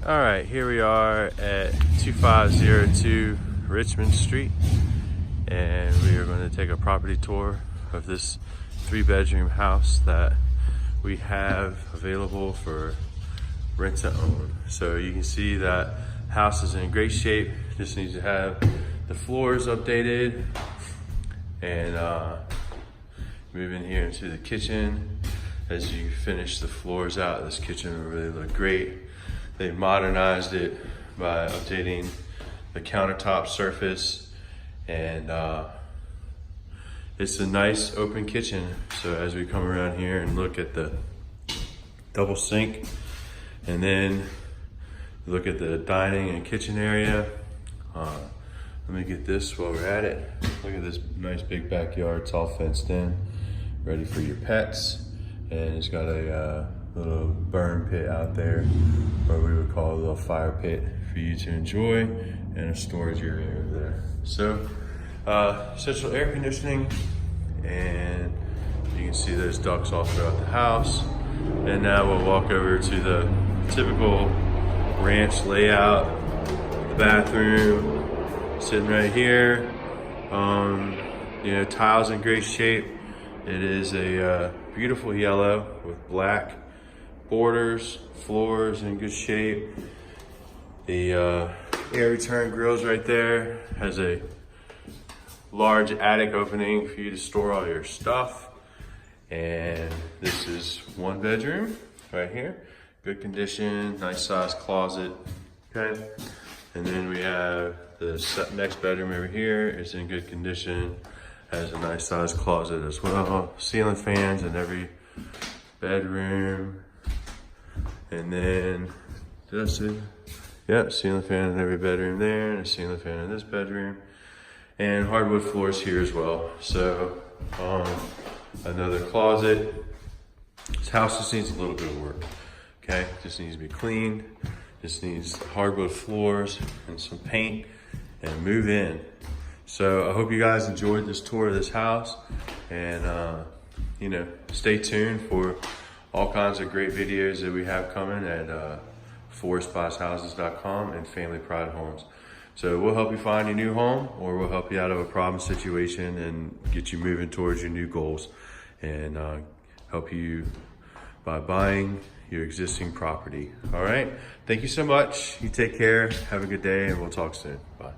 All right, here we are at 2502 Richmond Street, and we are going to take a property tour of this 3-bedroom house that we have available for rent to own. So you can see that house is in great shape, just needs to have the floors updated, and move in here into the kitchen. As you finish the floors out, this kitchen will really look great. They modernized it by updating the countertop surface, and it's a nice open kitchen. So as we come around here and look at the double sink, and then look at the dining and kitchen area. Let me get this while we're at it. Look at this nice big backyard. It's all fenced in, ready for your pets. And it's got a little burn pit out there, or we would call it a little fire pit for you to enjoy, and a storage area over there. So central air conditioning, and you can see those ducts all throughout the house. And now we'll walk over to the typical ranch layout. The bathroom sitting right here. You know, tiles in great shape. It is a beautiful yellow with black borders, floors in good shape. The air return grill's right there. Has a large attic opening for you to store all your stuff. And this is 1 bedroom right here. Good condition, nice sized closet, okay? And then we have the next bedroom over here. It's in good condition. Has a nice sized closet as well. Ceiling fans in every bedroom. And then, did I see? Yep, ceiling fan in every bedroom there, and a ceiling fan in this bedroom. And hardwood floors here as well. So, another closet. This house just needs a little bit of work, okay? Just needs to be cleaned. Just needs hardwood floors and some paint, and move in. So I hope you guys enjoyed this tour of this house, and you know, stay tuned for all kinds of great videos that we have coming at forestbuyshouses.com and Family Pride Homes. So we'll help you find your new home, or we'll help you out of a problem situation and get you moving towards your new goals, and help you by buying your existing property. All right, thank you so much. You take care, have a good day, and we'll talk soon. Bye.